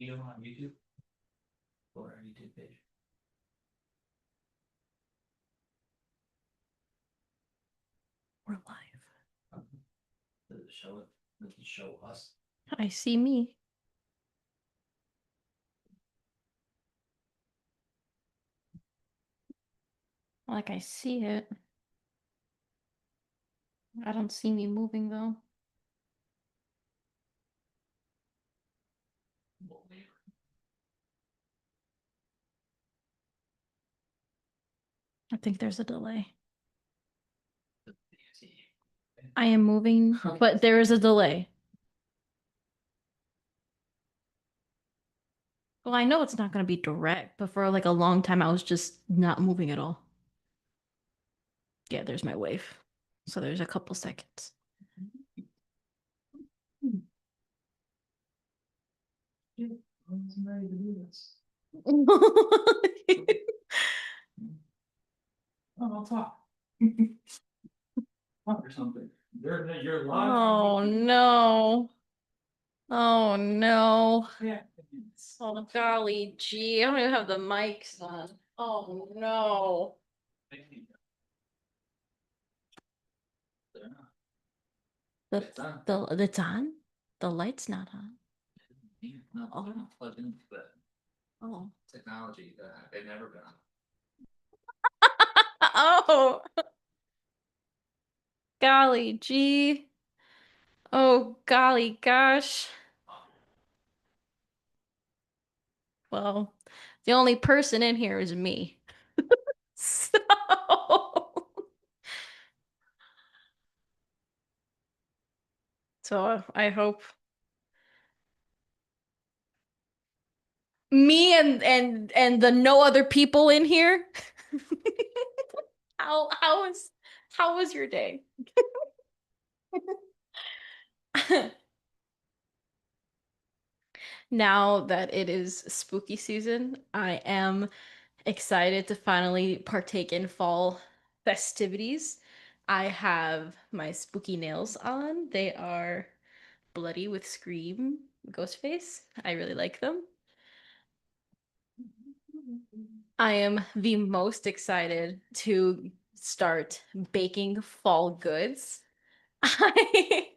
video on YouTube or our YouTube page. We're live. Does it show it? Does it show us? I see me. Like I see it. I don't see me moving though. I think there's a delay. I am moving, but there is a delay. Well, I know it's not going to be direct, but for like a long time, I was just not moving at all. Yeah, there's my wave. So there's a couple seconds. I'm ready to do this. Oh, I'll talk. Talk or something. You're live. Oh no. Oh no. Yeah. Oh golly gee, I don't even have the mics on. Oh no. It's on? The light's not on. Oh, plugged into the Oh. technology that they've never been on. Oh golly gee. Oh golly gosh. Well, the only person in here is me. So so I hope me and the no other people in here. How was your day? Now that it is spooky season, I am excited to finally partake in fall festivities. I have my spooky nails on. They are bloody with Scream Ghostface. I really like them. I am the most excited to start baking fall goods. I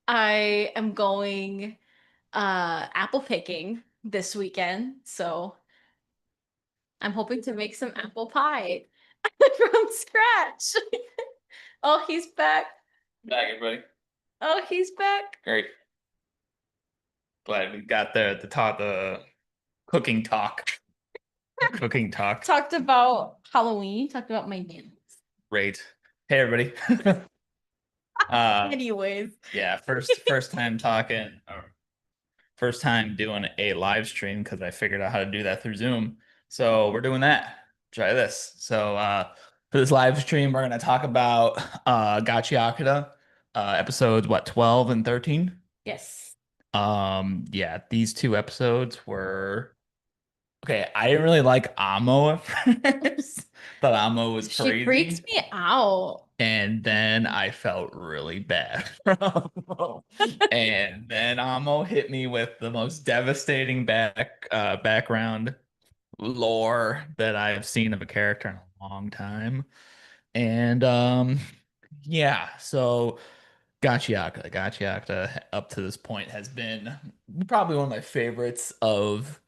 I am going apple picking this weekend, so I'm hoping to make some apple pie from scratch. Oh, he's back. Back, everybody. Oh, he's back. Great. Glad we got the talk, the cooking talk. Cooking talk. Talked about Halloween, talked about my nails. Great. Hey, everybody. Anyways. Yeah, first time talking, or first time doing a live stream because I figured out how to do that through Zoom. So we're doing that. Try this. So for this live stream, we're gonna talk about GACHIAKUTA, episodes what, 12 and 13? Yes. Yeah, these two episodes were okay. I didn't really like Amo at first. Thought Amo was She freaks crazy. me out. And then I felt really bad. And then Amo hit me with the most devastating background lore that I've seen of a character in a long time. And yeah, so Gachiaka up to this point has been probably one of my favorites of,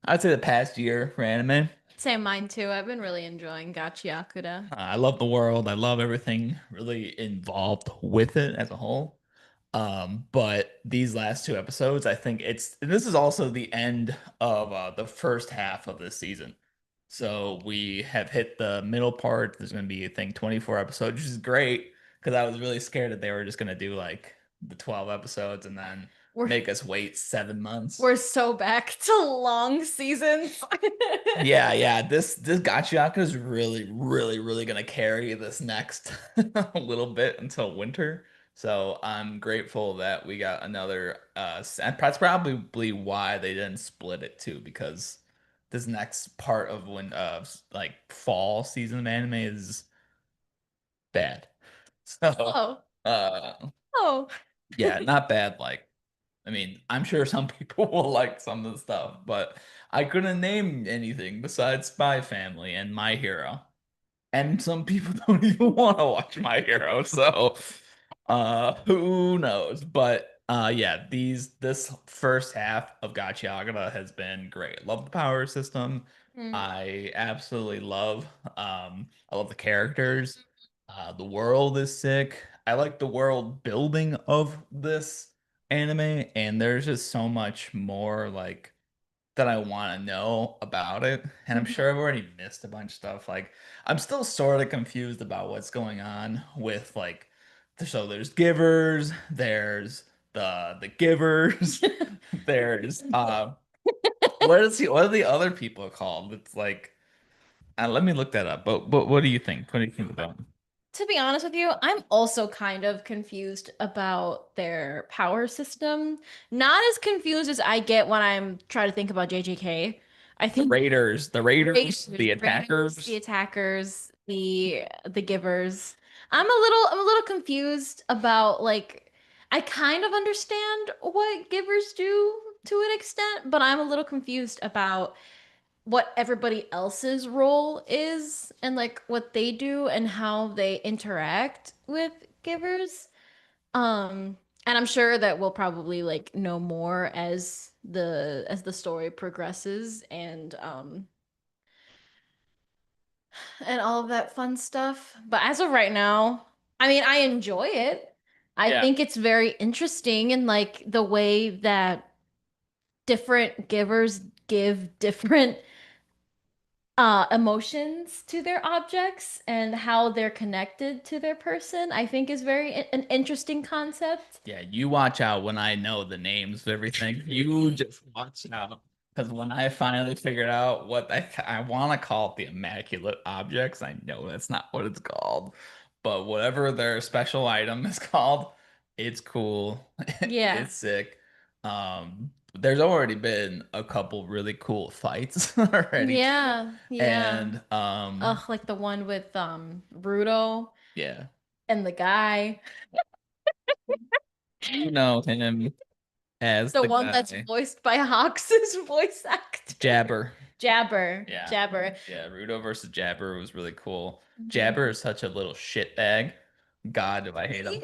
I'd say, the past year for anime. Say mine too. I've been really enjoying GACHIAKUTA. I love the world. I love everything really involved with it as a whole. But these last two episodes, I think this is also the end of the first half of this season. So we have hit the middle part. There's going to be, I think, 24 episodes, which is great because I was really scared that they were just going to do like the 12 episodes and then make us wait 7 months. We're so back to long seasons. Yeah. This Gachiaka is really, really, really gonna carry this next a little bit until winter. So I'm grateful that we got another and that's probably why they didn't split it too, because this next part of when like fall season of anime is bad. So Oh. uh Oh. yeah, not bad like I mean, I'm sure some people will like some of the stuff, but I couldn't name anything besides Spy Family and My Hero. And some people don't even want to watch My Hero, so who knows? But yeah, this first half of Gachiagata has been great. Love the power system. Mm. I absolutely love I love the characters. The world is sick. I like the world building of this anime, and there's just so much more like that I want to know about it. And I'm sure I've already missed a bunch of stuff. Like I'm still sort of confused about what's going on with like so there's givers, there's the givers, there's what are the other people called? It's like let me look that up. But what do you think? What do you think about? To be honest with you, I'm also kind of confused about their power system. Not as confused as I get when I'm trying to think about JJK. I think The Raiders, Raiders, the Raiders, the attackers. attackers, the givers. I'm a little confused about like I kind of understand what givers do to an extent, but I'm a little confused about what everybody else's role is and like what they do and how they interact with givers. And I'm sure that we'll probably like know more as the story progresses and all of that fun stuff. But as of right now, I mean, I enjoy it. I Yeah. think it's very interesting and like the way that different givers give different emotions to their objects and how they're connected to their person, I think is an interesting concept. Yeah, you watch out when I know the names of everything. You just watch out. Because when I finally figured out what I want to call it the Immaculate Objects, I know that's not what it's called. But whatever their special item is called, it's cool. Yeah. It's sick. There's already been a couple really cool fights already. Yeah, yeah. And Ugh, like the one with Rudo yeah, and the guy. you know him as The the one that's guy. voiced by Hawks's voice actor. Jabber. Jabber. Yeah. Jabber. Yeah, Rudo versus Jabber was really cool. Mhm. Jabber is such a little shitbag. God, do I hate him.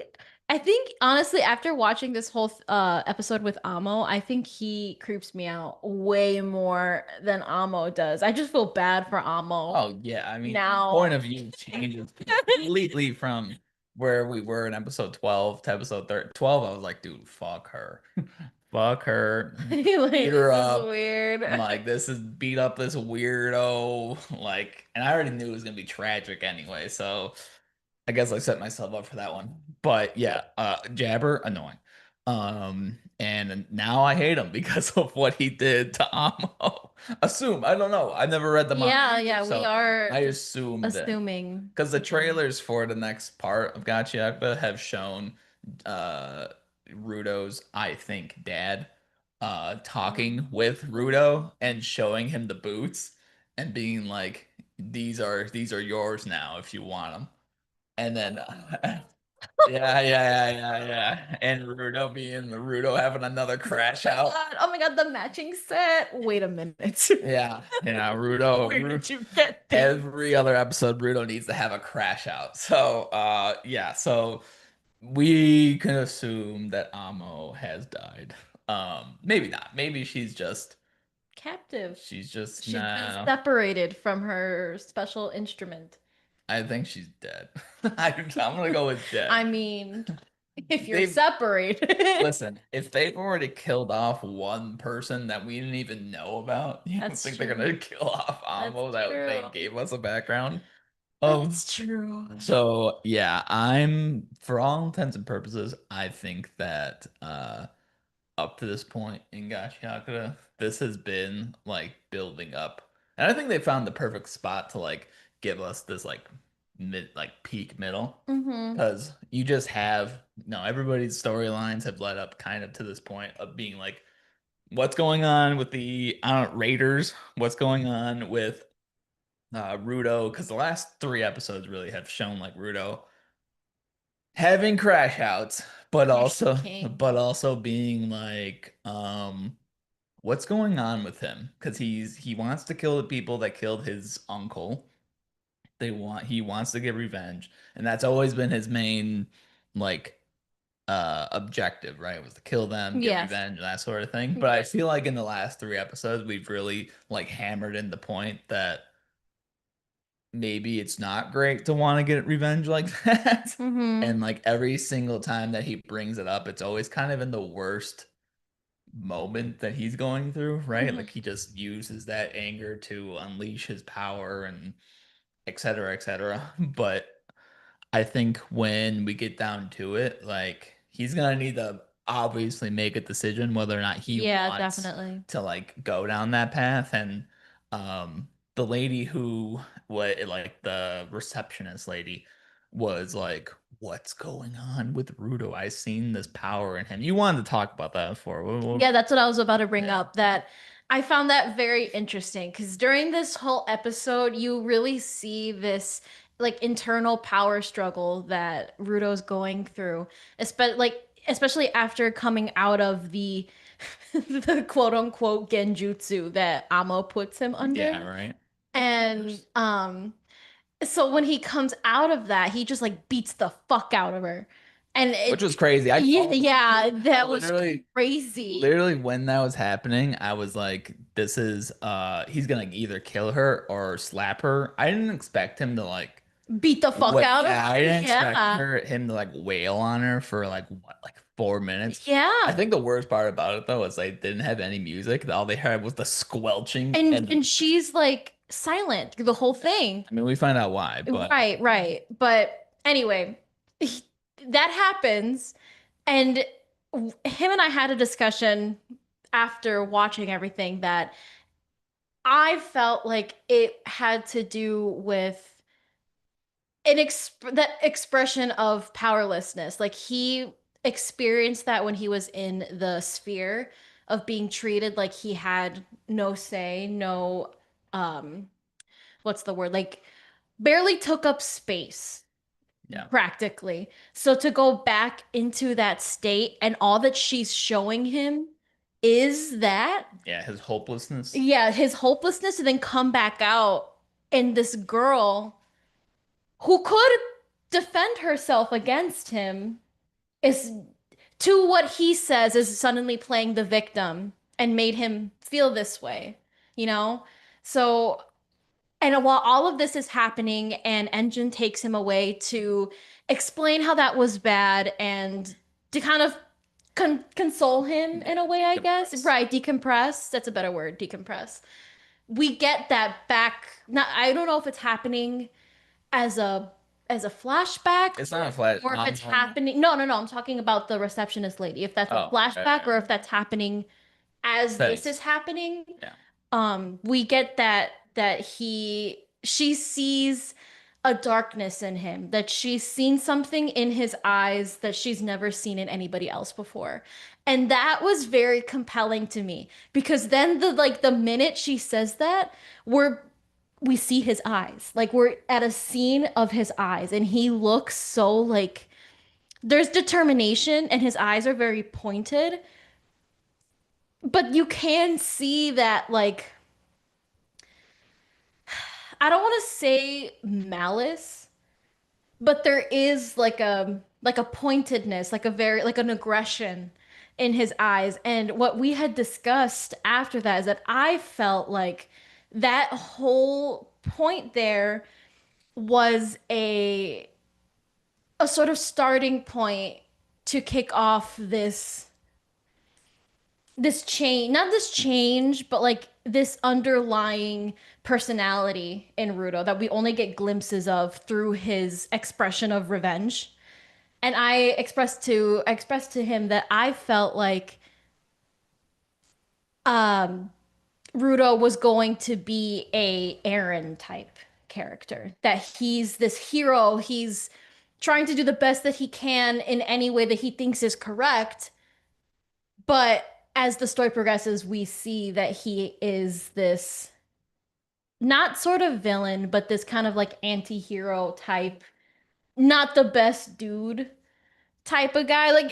I think honestly, after watching this whole episode with Amo, I think he creeps me out way more than Amo does. I just feel bad for Amo Oh yeah, I mean, point now. of view changes completely from where we were in episode 12 to episode 13. 12, I was like, dude, fuck her. Fuck her. Like, Beat her this is up. weird. I'm like, this is beat up this weirdo. Like, and I already knew it was gonna be tragic anyway, so I guess I set myself up for that one. But yeah, Jabber, annoying. And now I hate him because of what he did to Amo. Assume, I don't know. I never read the Yeah, manga, yeah, we so are I just assumed that assuming. because the trailers for the next part of Gachiakba have shown uh Rudo's, I think, dad talking with Rudo and showing him the boots and being like, these are yours now if you want them. And then, yeah. And Rudo being the Rudo having another crash out. Oh my God, the matching set. Wait a minute. Yeah, Where did you get this? every other episode, Rudo needs to have a crash out. So, yeah, so we can assume that Amo has died. Maybe not. Maybe Captive. she's just, She's been no, separated from her special instrument. I think she's dead. I'm gonna go with dead. I mean, if you're They've separated. Listen, if they've already killed off one person that we didn't even know about, you don't That's think they're true. gonna kill off That's Amo that true. they gave us a background of? That's true. So yeah, I'm for all intents and purposes, I think that up to this point in Gachiakura, this has been like building up. And I think they found the perfect spot to like give us this like mid like peak middle. Mm-hmm. Because you just have no everybody's storylines have led up kind of to this point of being like what's going on with the I don't Raiders, what's going on with Rudo, because the last three episodes really have shown like Rudo having crash outs, but Crash also King. being like, what's going on with him? Because he wants to kill the people that killed his uncle. He wants to get revenge, and that's always been his main like objective, right? Was to kill them, get Yes. revenge, that sort of thing. But I Yes. feel like in the last three episodes, we've really like hammered in the point that maybe it's not great to want to get revenge like that. Mm-hmm. And like every single time that he brings it up, it's always kind of in the worst moment that he's going through, right? Mm-hmm. Like he just uses that anger to unleash his power and et cetera, et cetera. But I think when we get down to it, like he's gonna need to obviously make a decision whether or not he Yeah, wants definitely. to like go down that path. And the lady who what like the receptionist lady was like, what's going on with Rudo? I seen this power in him. You wanted to talk about that before. Yeah, that's what I was about to bring Yeah. up. That I found that very interesting because during this whole episode, you really see this like internal power struggle that Rudo's going through, especially after coming out of the the quote unquote genjutsu that Amo puts him Yeah, under. right. And so when he comes out of that, he just like beats the fuck out of her. And Which was it crazy. I yeah, thought yeah, I that was literally crazy. literally when that was happening, I was like, this is he's gonna either kill her or slap her. I didn't expect him to like Beat the fuck what out of yeah, I her. didn't expect Yeah. him to like wail on her for like what, like 4 minutes. I Yeah. think the worst part about it though is they didn't have any music. All they had was the squelching And and and she's like silent the whole thing. I mean we find out why, but Right, right. But anyway, that happens and him and I had a discussion after watching everything that I felt like it had to do with that expression of powerlessness. Like he experienced that when he was in the sphere of being treated like he had no say, no um what's the word? Like barely took up space yeah. practically. So to go back into that state and all that she's showing him is that Yeah, his hopelessness. yeah, his hopelessness and then come back out and this girl who could defend herself against him is to what he says is suddenly playing the victim and made him feel this way, you know? So, and while all of this is happening and Engine takes him away to explain how that was bad and to kind of console him Yeah, in a way, I guess. decompress. Right, decompress. That's a better word, decompress. We get that back. Not, I don't know if it's happening as a flashback It's not a flash. or if it's happening. No, no, no. I'm talking about the receptionist lady. If that's a Oh, okay, flashback okay. or if that's happening as this Steady. is happening. Yeah. We get that she sees a darkness in him, that she's seen something in his eyes that she's never seen in anybody else before. And that was very compelling to me because then the minute she says that, we see his eyes. Like we're at a scene of his eyes and he looks so like there's determination and his eyes are very pointed, but you can see that like I don't want to say malice, but there is like a pointedness, like a very like an aggression in his eyes. And what we had discussed after that is that I felt like that whole point there was a sort of starting point to kick off this change, not this change, but like this underlying personality in Rudo that we only get glimpses of through his expression of revenge. And I expressed to him that I felt like um Rudo was going to be a Aaron type character. That he's this hero, he's trying to do the best that he can in any way that he thinks is correct. But as the story progresses, we see that he is this not sort of villain, but this kind of like anti-hero type, not the best dude. type of guy, like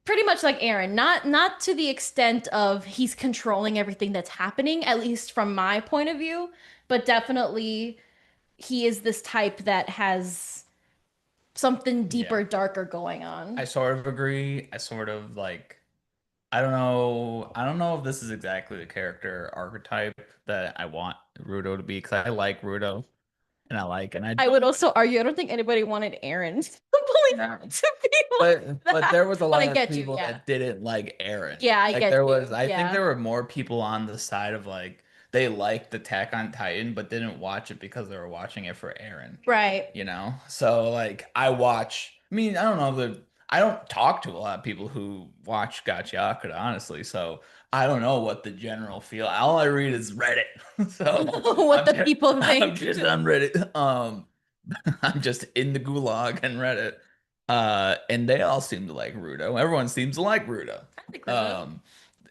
pretty much like Aaron. Not to the extent of he's controlling everything that's happening, at least from my point of view, but definitely he is this type that has something Yeah. deeper, darker going on. I sort of agree. I sort of like I don't know. I don't know if this is exactly the character archetype that I want Rudo to be because I like Rudo and I I would don't also argue I don't think anybody wanted Aaron like to be like but that. there was a But I lot of get you, people yeah. that didn't like Aaron. Yeah, I Like get there was, you. I think Yeah. there were more people on the side of like they liked Attack on Titan, but didn't watch it because they were watching it for Aaron. Right. You know? So like I watch, I mean, I don't know the I don't talk to a lot of people who watch GACHIAKUTA, honestly. So I don't know what the general feel. All I read is Reddit. So What the people I'm think. just on Reddit. I'm just in the gulag and Reddit. And they all seem to like Rudo. Everyone seems to like Rudo. I like Rudo. Um,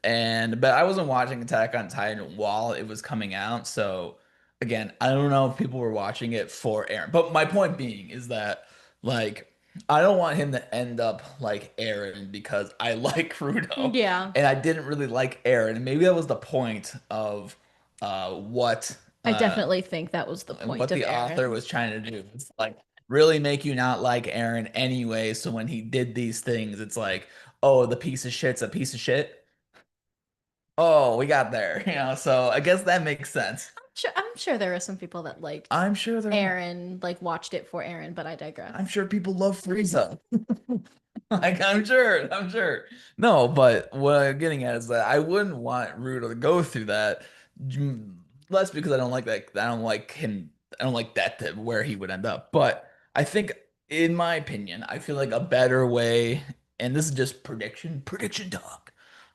and but I wasn't watching Attack on Titan while it was coming out, so again, I don't know if people were watching it for Aaron. But my point being is that like I don't want him to end up like Aaron because I like Rudo Yeah. and I didn't really like Aaron. And maybe that was the point of what I definitely think that was the and point what of the author Aaron. was trying to do. It's like really make you not like Aaron anyway. So when he did these things, it's like, oh, the piece of shit's a piece of shit. Oh, we got there, So I guess that makes sense. I'm sure there are some people that liked I'm sure there, Aaron, like watched it for Aaron, but I digress. I'm sure people love Frieza. Like I'm sure. No, but what I'm getting at is that I wouldn't want Ruto to go through that. Less because I don't like that. I don't like him. I don't like that to where he would end up. But I think, in my opinion, I feel like a better way, and this is just prediction talk,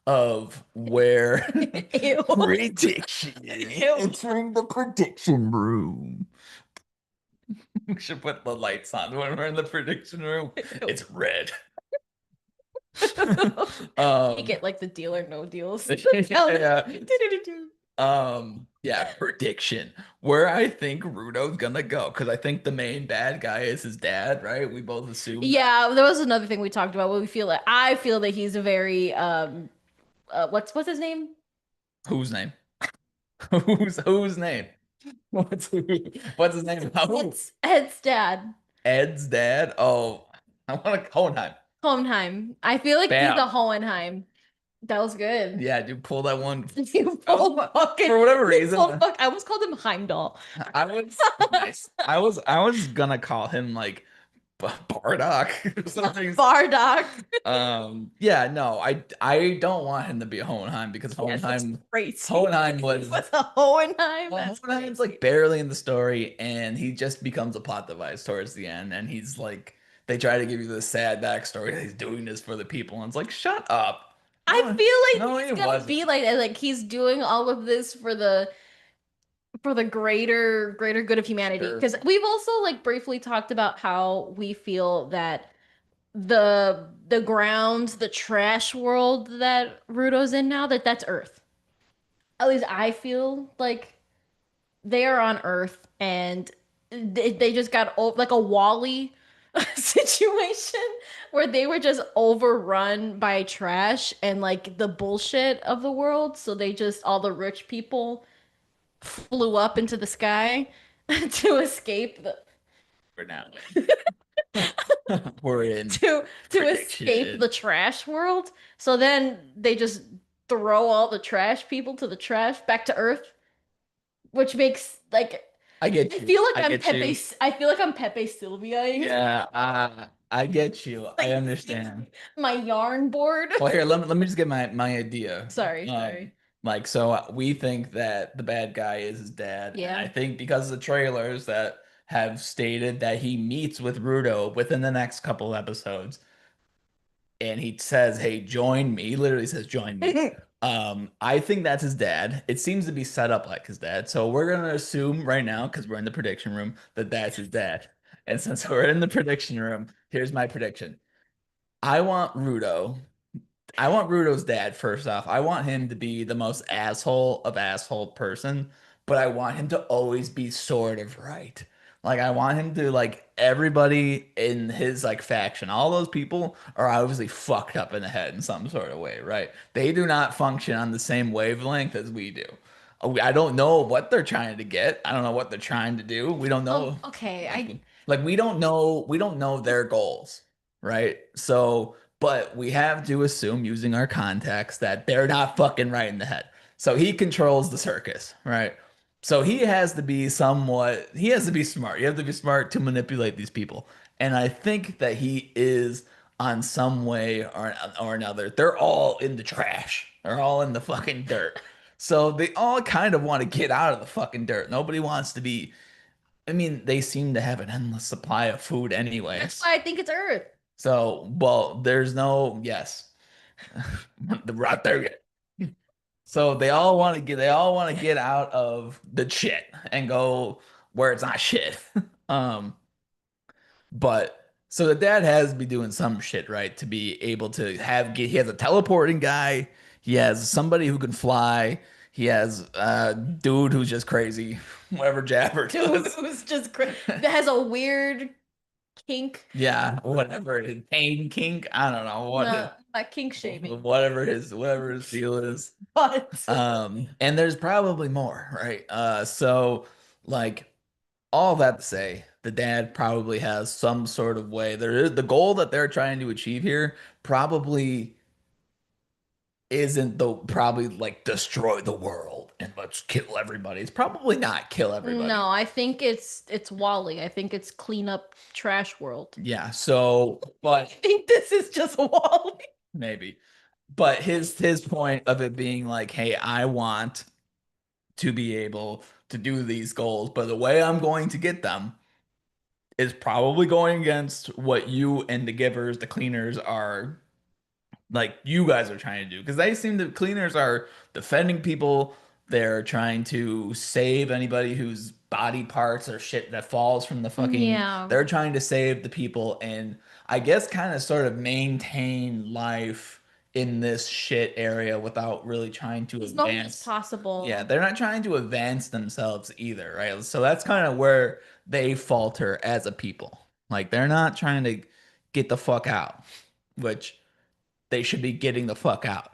of where Ew. prediction. Ew. Entering the prediction room. We should put the lights on when we're in the prediction room. Ew. It's red. Make Um, it like the deal or no deals. yeah. Do-do-do-do. Yeah, prediction. Where I think Rudo's gonna go, because I think the main bad guy is his dad, right? We both assume that. Yeah, there was another thing we talked about. What we feel like I feel that he's a very what's his name? Whose name? Whose name? What's what's his name? Who? Ed's dad. Ed's dad? Oh, I want to Hohenheim. Hohenheim. I feel like he's Bam. a Hohenheim. That was good. Yeah, dude, pull that one. You I was pulled fucking for whatever you pulled reason. fuck. I almost called him Heimdall. I was nice. I was gonna call him like Bardock or something. Bardock. Yeah, no, I don't want him to be a Hohenheim because Yes, that's crazy. Hohenheim He was was a Hohenheim. well, That's Hohenheim's crazy. like barely in the story and he just becomes a plot device towards the end and he's like they try to give you this sad backstory that he's doing this for the people and it's like shut up. I No, feel like no, he's he gonna wasn't. be like that. Like he's doing all of this for the greater good of humanity. Sure. Because we've also like briefly talked about how we feel that the ground, the trash world that Ruto's in now, that's Earth. At least I feel like they are on Earth and they just got like a Wally situation where they were just overrun by trash and like the bullshit of the world. So they just, all the rich people flew up into the sky to escape the For now. We're in to escape prediction. the trash world. So then they just throw all the trash people to the trash back to Earth, which makes like I get I you. feel like I I'm get Pepe. you. I feel like I'm Pepe Sylviaing Yeah, I get you. I like understand. my yarn board. Well, here, let me just get my idea. Sorry, Um, sorry. like, so we think that the bad guy is his dad, and I Yeah. think because of the trailers that have stated that he meets with Rudo within the next couple episodes, and he says, "Hey, join me." He literally says, "Join me." I think that's his dad. It seems to be set up like his dad, so we're gonna assume right now, because we're in the prediction room, that that's his dad. And since we're in the prediction room, here's my prediction. I want Rudo I want Rudo's dad first off. I want him to be the most asshole of asshole person, but I want him to always be sort of right. Like I want him to like everybody in his like faction, all those people are obviously fucked up in the head in some sort of way, right? They do not function on the same wavelength as we do. I don't know what they're trying to get. I don't know what they're trying to do. We don't Oh, know. okay. Like, I we don't know their goals, right? So, but we have to assume using our context that they're not fucking right in the head. So he controls the circus, right? So he has to be smart. You have to be smart to manipulate these people. And I think that he is on some way or another. They're all in the trash. They're all in the fucking dirt. So they all kind of want to get out of the fucking dirt. Nobody wants to be. I mean, they seem to have an endless supply of food That's anyways. why I think it's Earth. So, well, there's no, yes, the right there. So they all want to get out of the shit and go where it's not shit. Um, but so the dad has to be doing some shit, right? To be able to he has a teleporting guy, he has somebody who can fly, he has a dude who's just crazy, whatever Jabber Dude, does. it was just crazy. That has a weird kink. Yeah, whatever his pain kink, I don't know No, not kink shaming, whatever his deal is. but And there's probably more, right? So like all that to say, the dad probably has some sort of way. There is the goal that they're trying to achieve here probably isn't the probably like destroy the world and let's kill everybody. It's probably not kill no, everybody. I think it's Wally. I think it's clean up trash world. Yeah, so I but think this is just Wally. maybe. But his point of it being like, hey, I want to be able to do these goals, but the way I'm going to get them is probably going against what you and the givers, the cleaners are like you guys are trying to do. Because they seem the cleaners are defending people. They're trying to save anybody whose body parts or shit that falls from the fucking. Yeah, They're trying to save the people and I guess kind of sort of maintain life in this shit area without really trying to as long as advance. Yeah, possible. they're not trying to advance themselves either, right? So that's kind of where they falter as a people. Like they're not trying to get the fuck out, which they should be getting the fuck out.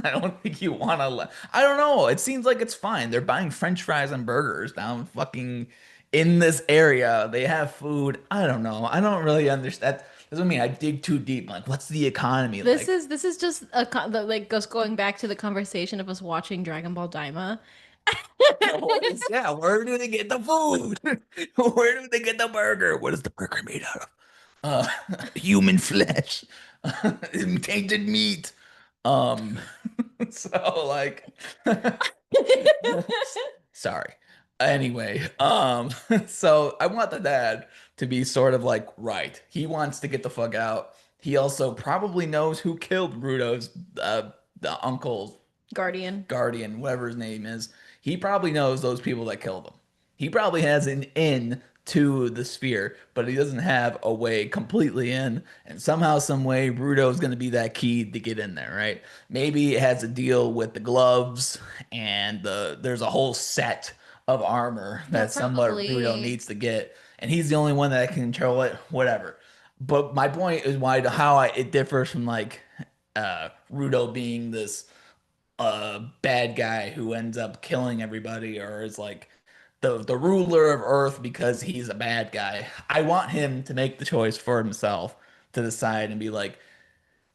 I don't think you want to. I don't know. It seems like it's fine. They're buying French fries and burgers down fucking in this area. They have food. I don't know. I don't really understand. That doesn't mean I dig too deep. Like, what's the economy like? This is just like goes going back to the conversation of us watching Dragon Ball Daima. Yeah, where do they get the food? Where do they get the burger? What is the burger made out of? Human flesh, tainted meat. Um, so like, sorry. Anyway, so I want the dad to be sort of like right. He wants to get the fuck out. He also probably knows who killed Rudo's the uncle's Guardian. guardian, whatever his name is. He probably knows those people that killed him. He probably has an in to the sphere, but he doesn't have a way completely in. And somehow, some way, Rudo is going to be that key to get in there, right? Maybe it has to deal with the gloves and there's a whole set of armor Yeah, that somewhat Rudo probably. needs to get, and he's the only one that can control it. Whatever. But my point is it differs from like Rudo being this bad guy who ends up killing everybody or is like the ruler of Earth because he's a bad guy. I want him to make the choice for himself to decide and be like,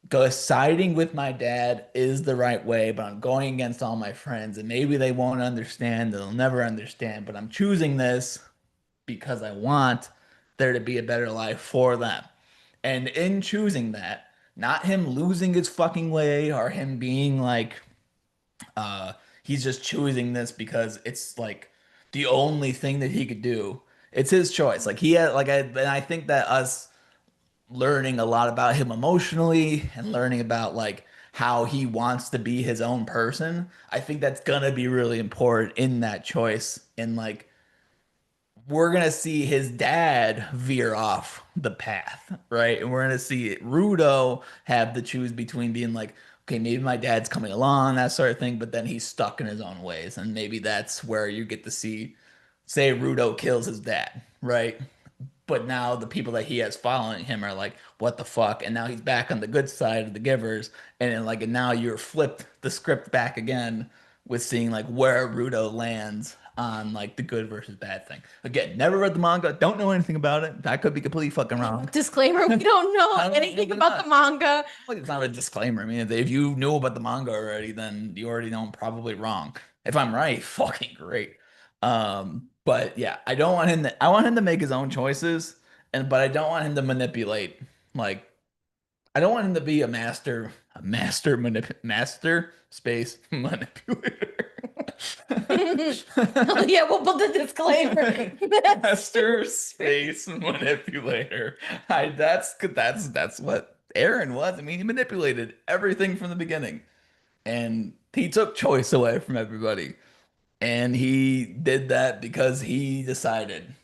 go siding with my dad is the right way, but I'm going against all my friends and maybe they won't understand, they'll never understand, but I'm choosing this because I want there to be a better life for them. And in choosing that, not him losing his fucking way or him being like he's just choosing this because it's like the only thing that he could do. It's his choice. Like he had and I think that us learning a lot about him emotionally and learning about like how he wants to be his own person, I think that's gonna be really important in that choice. And like we're gonna see his dad veer off the path, right? And we're gonna see Rudo have to choose between being like, okay, maybe my dad's coming along, that sort of thing, but then he's stuck in his own ways, and maybe that's where you get to see, say, Rudo kills his dad. right? But now the people that he has following him are like, what the fuck? And now he's back on the good side of the givers, and then, like, and now you're flipped the script back again with seeing like where Rudo lands on like the good versus bad thing. Again, never read the manga, don't know anything about it. I could be completely fucking wrong. Disclaimer, we don't know I don't, anything maybe about the not. manga. Like, it's not a disclaimer. I mean, if you knew about the manga already, then you already know I'm probably wrong. If I'm right, fucking great. But yeah, I want him to make his own choices, but I don't want him to manipulate. Like, I don't want him to be master space manipulator. Yeah, we'll put the disclaimer. Master space manipulator. That's what Aaron was. I mean, he manipulated everything from the beginning, and he took choice away from everybody. And he did that because he decided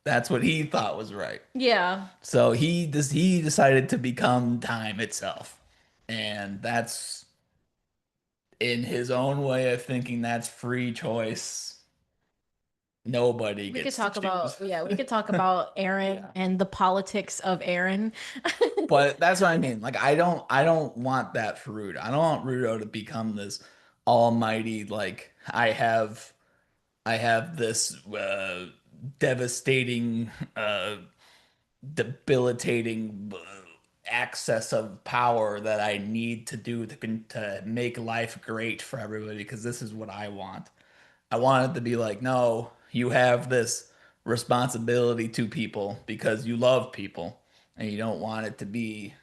that's what he thought was right. Yeah. So he decided to become time itself. And that's, in his own way of thinking, that's free choice. Nobody We could gets to talk about, choose. yeah, we could talk about Aaron Yeah. and the politics of Aaron. But that's what I mean. Like, I don't want that for Rudo. I don't want Rudo to become this almighty, like, I have this devastating, debilitating access of power that I need to do to make life great for everybody because this is what I want. I want it to be like, no, you have this responsibility to people because you love people and you don't want it to be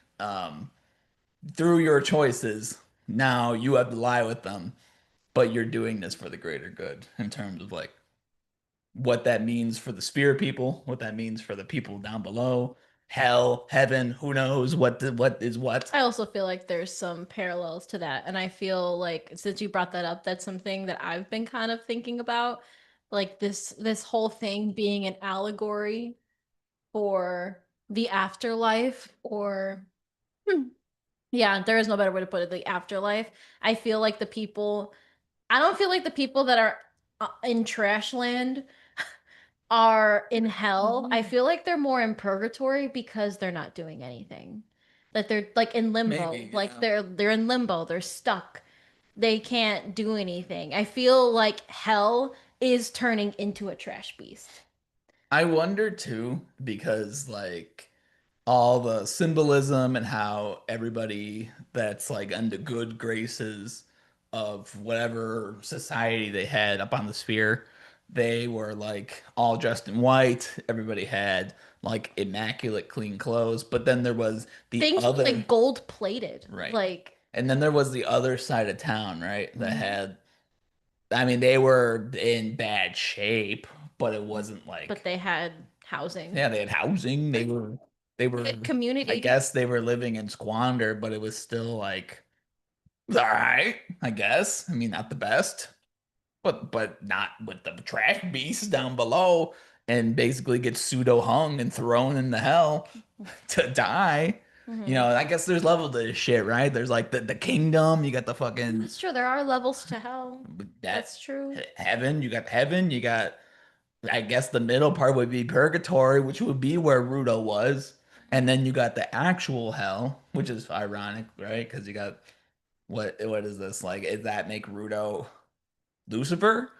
through your choices. Now you have to lie with them, but you're doing this for the greater good in terms of like what that means for the spirit people, what that means for the people down below, hell, heaven, who knows what is what. I also feel like there's some parallels to that. And I feel like since you brought that up, that's something that I've been kind of thinking about. Like this whole thing being an allegory for the afterlife or yeah, there is no better way to put it, the afterlife. I feel like the people I don't feel like the people that are in trash land are in hell. I feel like they're more in purgatory because they're not doing anything. That they're like in limbo. Maybe, Like yeah. they're in limbo. They're stuck. They can't do anything. I feel like hell is turning into a trash beast. I wonder too, because like all the symbolism and how everybody that's like under good graces of whatever society they had up on the sphere, they were like all dressed in white. Everybody had like immaculate clean clothes, but then there was the Things were other, like gold plated. right. Like And then there was the other side of town, right? That mhm. had, I mean, they were in bad shape, but it wasn't But like, they had housing. yeah, they had housing. They were, I Community. guess they were living in squander, but it was still like, all right, I guess. I mean, not the best, but not with the trash beasts down below and basically get pseudo hung and thrown into hell to die. You Hmm. know, I guess there's level to this shit, right? There's like the kingdom, you got the fucking That's true. There are levels to hell. that That's true. heaven, you got, I guess the middle part would be purgatory, which would be where Rudo was. And then you got the actual hell, which is ironic, right? Because you got what is this? Like, does that make Rudo Lucifer?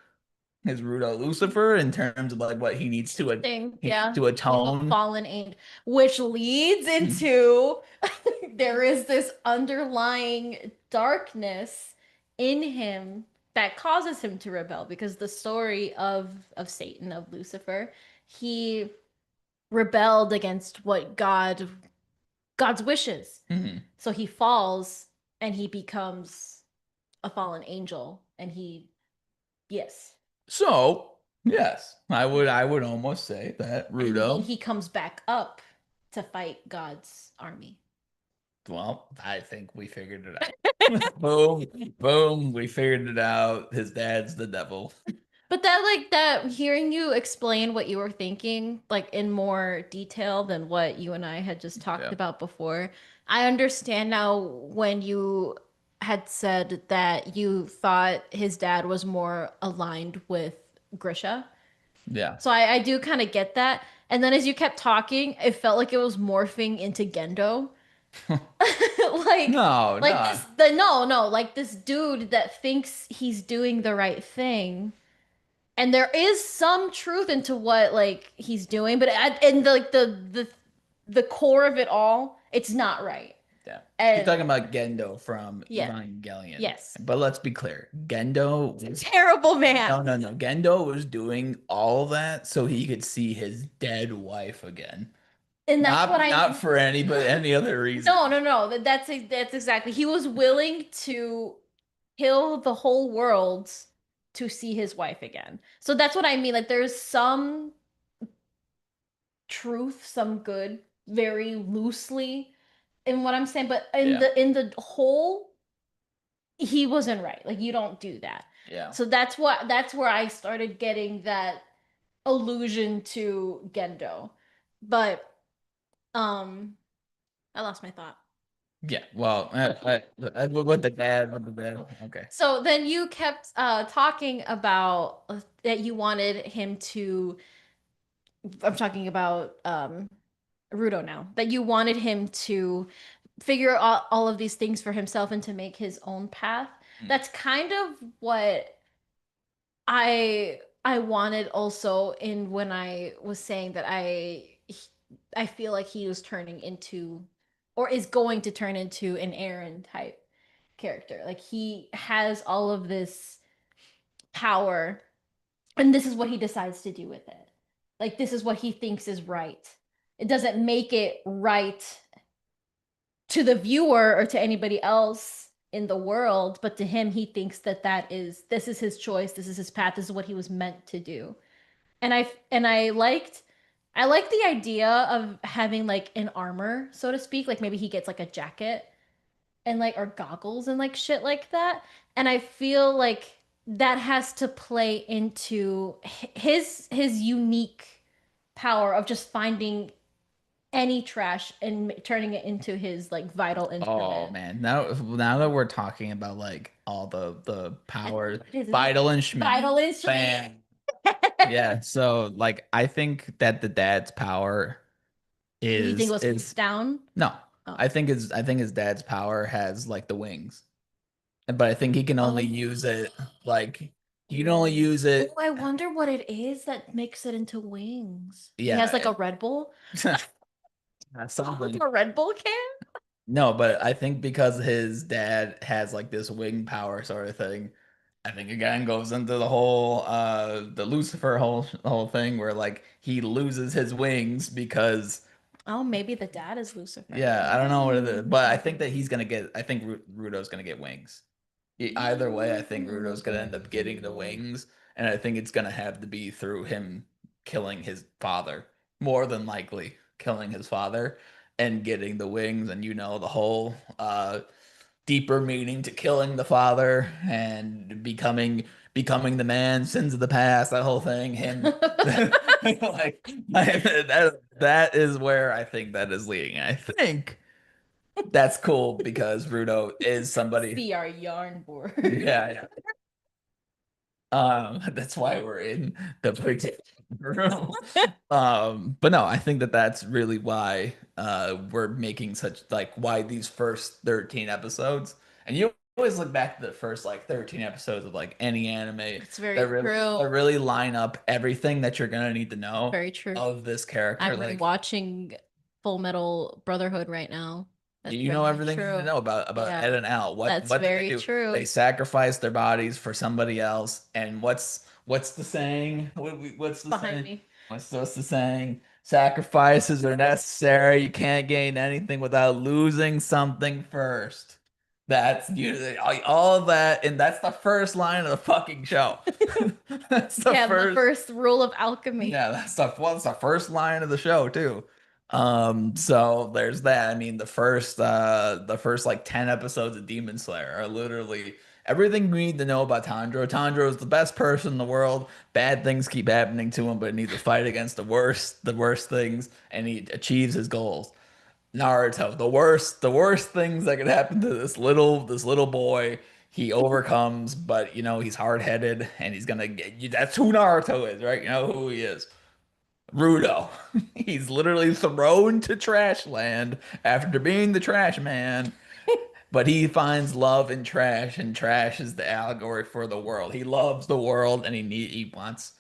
Is Rudo Lucifer in terms of like what he needs Thing, yeah. to Being a atone? fallen angel, which leads into there is this underlying darkness in him that causes him to rebel because the story of Satan, of Lucifer, he rebelled against what God's wishes. Mhm. So he falls and he becomes a fallen angel and he yes. So, yes, I would almost say that And then Rudo, he comes back up to fight God's army. well, I think we figured it out. Boom, boom, we figured it out. His dad's the devil. But that, like, that, hearing you explain what you were thinking, like, in more detail than what you and I had just talked Yeah. about before, I understand now when you had said that you thought his dad was more aligned with Grisha. Yeah. So I do kind of get that. And then as you kept talking, it felt like it was morphing into Gendo. Like No, like no. this the no, no, like this dude that thinks he's doing the right thing. And there is some truth into what like he's doing, but and like the core of it all, it's not right. Yeah. She's And talking about Gendo from yeah, Evangelion. yes. But let's be clear. Gendo was Terrible no, man. no, no. Gendo was doing all that so he could see his dead wife again. And that's what Not I for any but any other reason. no, no, no. That's exactly. He was willing to kill the whole world to see his wife again. So that's what I mean. Like there's some truth, some good, very loosely in what I'm saying, but Yeah. in the whole, he wasn't right. Like you don't do that. Yeah. So that's where I started getting that allusion to Gendo. But um I lost my thought. Yeah. Well, with the dad, with the dad. Okay. So then you kept talking about that you wanted him to, I'm talking about Rudo now, that you wanted him to figure out all of these things for himself and to make his own path. Mm. That's kind of what I wanted also in when I was saying that I feel like he was turning into or is going to turn into an Aaron type character. Like he has all of this power and this is what he decides to do with it. Like this is what he thinks is right. It doesn't make it right to the viewer or to anybody else in the world, but to him he thinks that this is his choice, this is his path, this is what he was meant to do. And I liked the idea of having like an armor, so to speak, like maybe he gets like a jacket and like or goggles and like shit like that. And I feel like that has to play into his unique power of just finding any trash and turning it into his like vital Oh instrument. man. Now that we're talking about like all the powers, His vital and Schmidt. vital instrument. Bam. Yeah. So like I think that the dad's power You think it was is down? no. Oh. I think his dad's power has like the wings. But I think he can only Oh. use it like he can only use Oh, it. I wonder what it is that makes it into wings. He has like Yeah. a Red Bull. Something. A Red Bull can? No, but I think because his dad has like this wing power sort of thing, I think again goes into the Lucifer whole thing where like he loses his wings because Oh, maybe the dad is Lucifer. yeah, I don't know what it is, but I think that Mm. he's gonna get I think Rudo's gonna get wings. Either way, I think Rudo's gonna end up getting the Mm. wings, and I think it's gonna have to be through him killing his father, more than likely killing his father and getting the wings, and the whole deeper meaning to killing the father and becoming the man, sins of the past, that whole thing. Him like that is where I think that is leading. I think that's cool because Rudo is somebody. See our yarn board. Yeah, yeah. That's why we're in the big room. But no, I think that that's really why we're making such like why these first 13 episodes, and you always look back to the first like 13 episodes of like any anime It's very true. that really line up everything that you're gonna need to know Very true. of this character. I'm Like rewatching Full Metal Brotherhood right now. That's you know very everything you need to true. know about Yeah, Ed and Al. that's What did they very do? They true. sacrificed their bodies for somebody else. And what's the saying? What's the Behind saying? me. What's the saying? Sacrifices are necessary. You can't gain anything without losing something first. That's usually all of that, and that's the first line of the fucking show. That's the Yeah, the first. first rule of alchemy. Yeah, that's the first line of the show too. So there's that. I mean, the first like 10 episodes of Demon Slayer are literally everything we need to know about Tanjiro. Tanjiro is the best person in the world. Bad things keep happening to him, but he needs to fight against the worst things, and he achieves his goals. Naruto, the worst things that could happen to this little boy. he overcomes, but he's hard-headed and he's gonna get you. That's who Naruto is, right? You know who he is. Rudo. He's literally thrown to trash land after being the trash man, but he finds love in trash, and trash is the allegory for the world. He loves the world, and he wants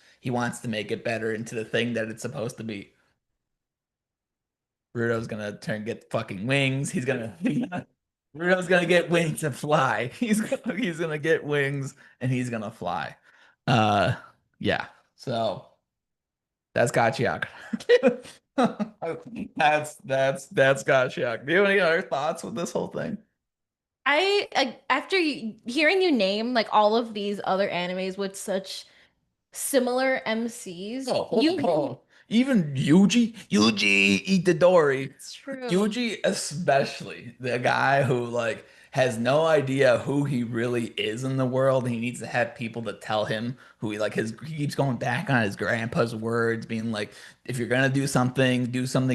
to make it better into the thing that it's supposed to be. Rudo's gonna get fucking wings. Rudo's gonna get wings and fly. He's gonna get wings and he's gonna fly. Uh yeah. So that's Gachiak. That's Gachiak. Do you have any other thoughts with this whole thing? After hearing you name like all of these other animes with such similar MCs, Oh, hold on, hold on. Even Yuji Itadori, it's true. Yuji especially, the guy who has no idea who he really is in the world. He needs to have people to tell him who he keeps going back on his grandpa's words, being like, if you're gonna do something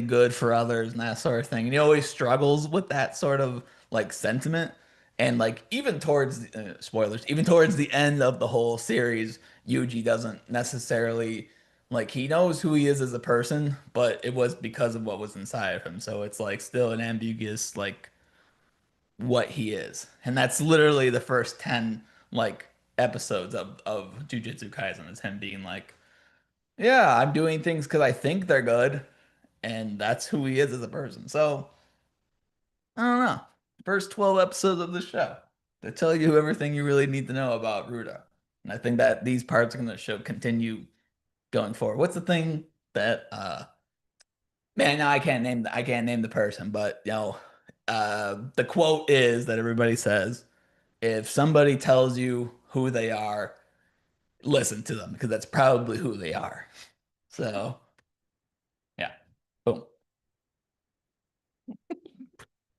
good for others and that sort of thing. And he always struggles with that sort of sentiment. And even towards spoilers, even towards the end of the whole series, Yuji doesn't necessarily he knows who he is as a person, but it was because of what was inside of him. So it's still an ambiguous what he is. And that's literally the first 10 episodes of Jujutsu Kaisen is him being like, yeah, I'm doing things because I think they're good, and that's who he is as a person. So I don't know. First 12 episodes of the show. They tell you everything you really need to know about Ruda. And I think that these parts are going to show continue going forward. What's the thing that man, no, I can't name the person, but the quote is that everybody says, if somebody tells you who they are, listen to them because that's probably who they are. So, yeah. Boom.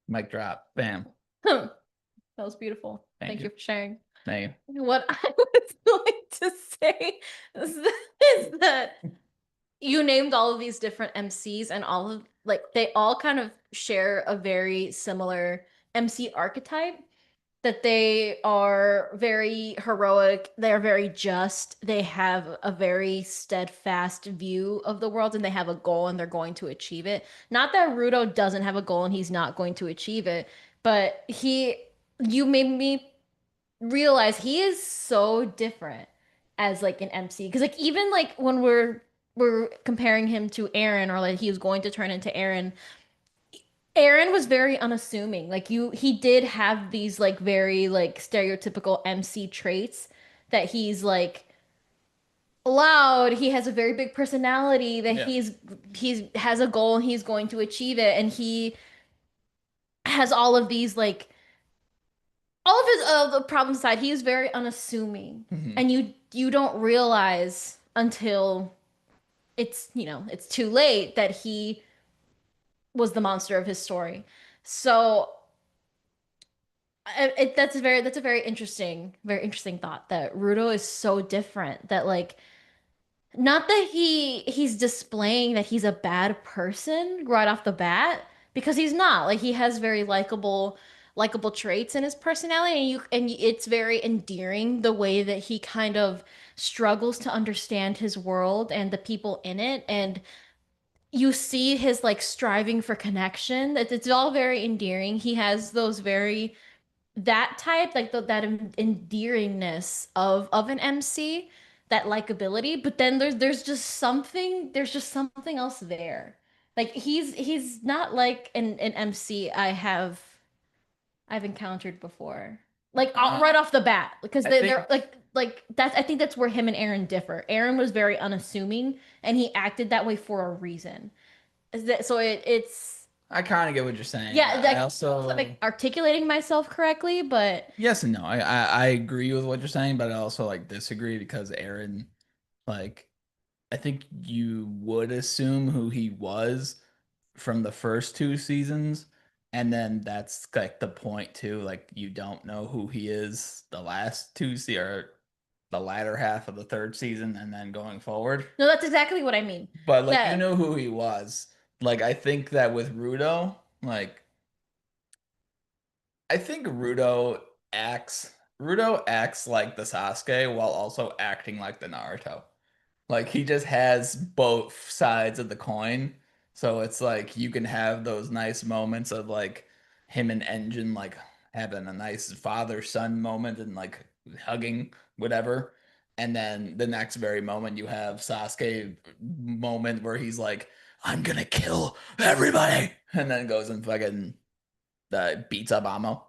Mic drop. Bam. That was beautiful. Thank Thank you. you for sharing. Thank you. What I was going to say is that you named all of these different MCs and all of like they all kind of share a very similar MC archetype that they are very heroic, they are very just, they have a very steadfast view of the world and they have a goal and they're going to achieve it. Not that Rudo doesn't have a goal and he's not going to achieve it, but you made me realize he is so different as like an MC. Because like even like when we're comparing him to Aaron or like he was going to turn into Aaron, Aaron was very unassuming. Like he did have these like very like stereotypical MC traits that he's like loud, he has a very big personality, that Yeah. he's has a goal and he's going to achieve it, and he has all of these like all of his the problem side, he is very unassuming. Hmm. And you don't realize until it's too late that he was the monster of his story. So that's a very interesting thought that Rudo is so different that like not that he's displaying that he's a bad person right off the bat because he's not. Like he has very likable traits in his personality and it's very endearing the way that he kind of struggles to understand his world and the people in it, and you see his like striving for connection. It's all very endearing. He has those very that type, like that endearingness of an MC, that likability. But then there's just something else there. Like he's not like an MC I've encountered before. Like Uh, right off the bat, because I they're think like that. I think that's where him and Aaron differ. Aaron was very unassuming, and he acted that way for a reason. So it's I kind of get what you're saying. yeah, I like also like articulating myself correctly, but yes and no. I agree with what you're saying, but I also disagree because Aaron, like, I think you would assume who he was from the first two seasons, and then that's the point too. Like, you don't know who he is the last two or the latter half of the third season, and then going forward. no, that's exactly what I mean. But you That know who he was. I think that with Rudo, I think Rudo acts. Rudo acts like the Sasuke while also acting like the Naruto. Like he just has both sides of the coin. So it's like you can have those nice moments of like him and Engine like having a nice father-son moment and like hugging, whatever. And then the next very moment you have Sasuke moment where he's like, I'm gonna kill everybody. And then goes and fucking beats up Amo.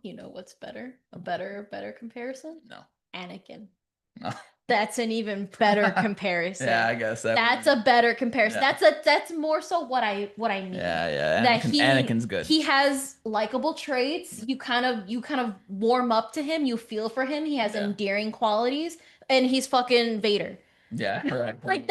You know what's better? A better comparison? No. Anakin. No. That's an even better Yeah, comparison. I guess that would That's be a better comparison. yeah. That's more so what I mean. Yeah, yeah. That he Anakin's good. he has likable traits. You kind of warm up to him. You feel for him. He has Yeah. endearing qualities, and he's fucking Vader. Yeah, right. Like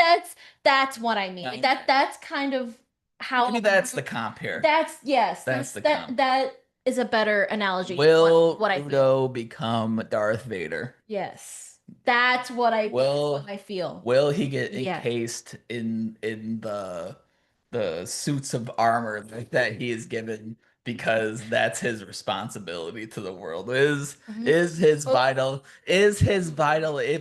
that's what I mean. Like Um, that's kind of Maybe how that's the comp here. that's yes, That's the that comp. that is a better analogy to Will what I feel. Udo become Darth Vader? Yes. That's what Will I feel. will he get Yes. encased in the suits of armor that he is given because that's his responsibility to the world? Mhm. Is his Oh, vital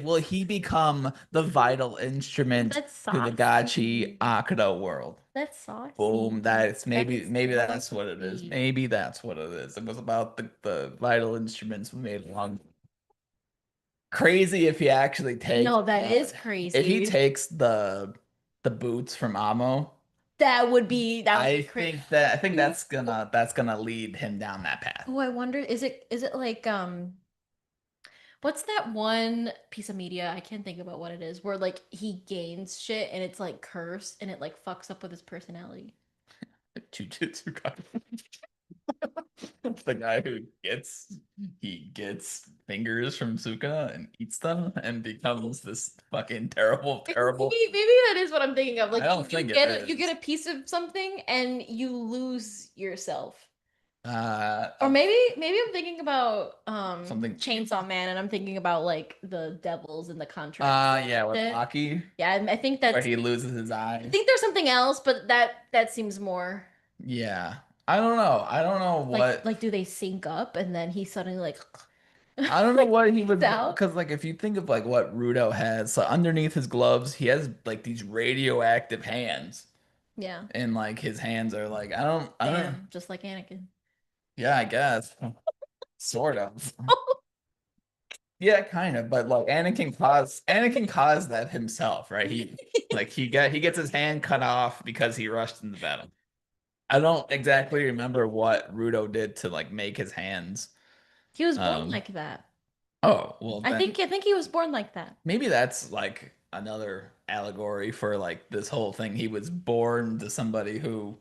will he become the vital instrument that's to the Gachi saucy. Akuta world? That's saucy. Boom. That's That's maybe that's what it is. saucy. Maybe that's what it is. It was about the vital instruments we made long. Crazy if he actually takes No, that is if he crazy. takes the boots from Amo. That would be I crazy. think that's gonna lead him down that path. Oh, I wonder, is it like what's that one piece of media? I can't think about what it is, where like he gains shit and it's like cursed and it like fucks up with his personality. Jujutsu Kaisen. The guy who gets fingers from Suka and eats them and becomes this fucking terrible, terrible. Maybe that is what I'm thinking of. I Like don't think it you get is. a piece of something and you lose yourself. Uh, Or uh, maybe I'm thinking about something. Chainsaw Man and I'm thinking about like the devils and the contract Yeah, with shit. Maki, Yeah, I think where that's he loses his I eyes. think there's something else, but that seems more Yeah, I don't know. I don't know what. like do they sync up and then he suddenly like I don't know like what he freaks would out? because like if you think of like what Rudo has, so underneath his gloves, he has like these radioactive hands, Yeah. and like his hands are like I don't. Damn, just like Anakin. Yeah, I guess sort of. Yeah, kind of, but like Anakin caused that himself, right? He gets his hand cut off because he rushed into battle. I don't exactly remember what Rudo did to like make his hands. He was born Um, like that. oh, well then I think he was born like that. maybe that's like another allegory for like this whole thing. He was born to somebody who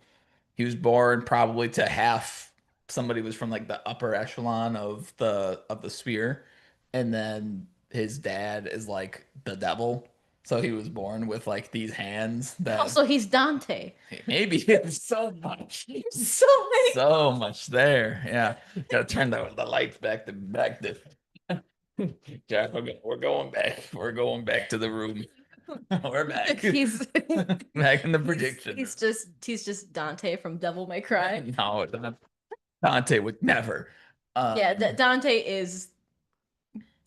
he was born probably to half somebody was from like the upper echelon of the sphere, and then his dad is like the devil. So he was born with like these hands that Also, he's Dante. maybe it's so much, So many. so much there. Yeah, gotta turn the lights back to. Jack, we're going back. We're going back to the room. We're back. He's Back in the prediction room. he's just Dante from Devil May Cry. No, Dante would never. Yeah, Um, Dante is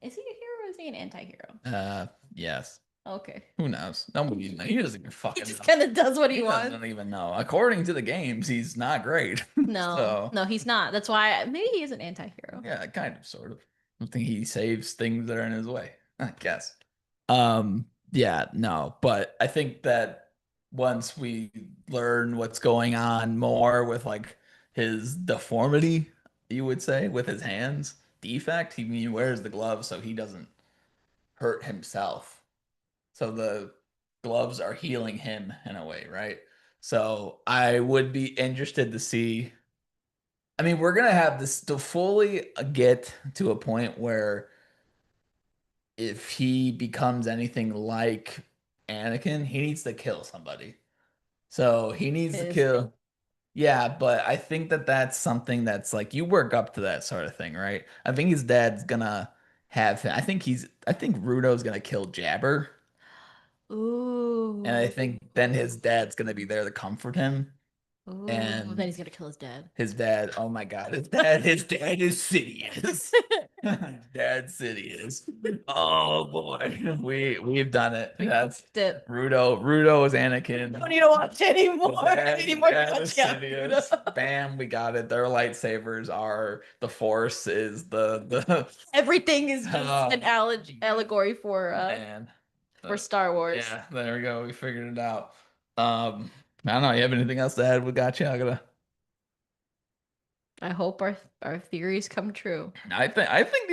he a hero or is he an anti-hero? uh, yes. Okay. Who knows? Nobody knows. He doesn't even He fucking just know. kind of does what he He wants. doesn't even know. According to the games, he's not great. No, So, no, he's not. That's why maybe he is an anti-hero. yeah, kind of, sort of. I think he saves things that are in his way, I guess. Yeah, no, but I think that once we learn what's going on more with like his deformity, you would say, with his hands, defect, he wears the gloves so he doesn't hurt himself. So the gloves are healing him in a way, right? So I would be interested to see. I mean, we're gonna have this to fully get to a point where if he becomes anything like Anakin, he needs to kill somebody. So he needs to His kill. Yeah, but I think that that's something that's like you work up to that sort of thing, right? I think his dad's gonna have him. I think Rudo's gonna kill Jabber, and I Ooh. think then his dad's gonna be there to comfort him. Ooh. Then And he's gonna kill his dad. his dad, oh my God, his dad is Sidious. Dead City is. Oh boy, we've done it. We That's booked it. Rudo is Anakin. Don't need to watch anymore. Dead, Anymore Dead Insidious. Gachiakuta. Bam, we got it. Their lightsabers are the Force is the Everything is just oh an allegory man. for Star Wars. Yeah, there we go. We figured it out. I don't know. You have anything else to add? We got you. I gotta. I hope our theories come true. I think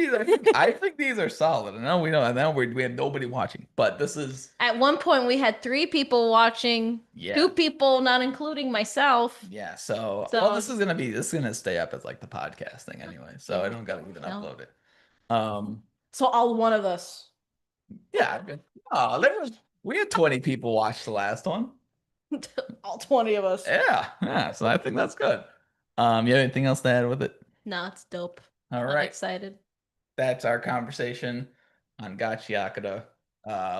these are solid. I know we have nobody watching, but this is At one point, we had three people watching, yeah. two people, not including myself. Yeah, so well, So, this is gonna stay up as like the podcast thing anyway, so I yeah, don't gotta even no. upload it. Um, So all one of us. yeah, oh, we had 20 people watch the last one. All 20 of us. Yeah, so I think that's good. You have anything else to add with it? Nah, it's dope. All I'm right, excited. that's our conversation on GACHIAKUTA.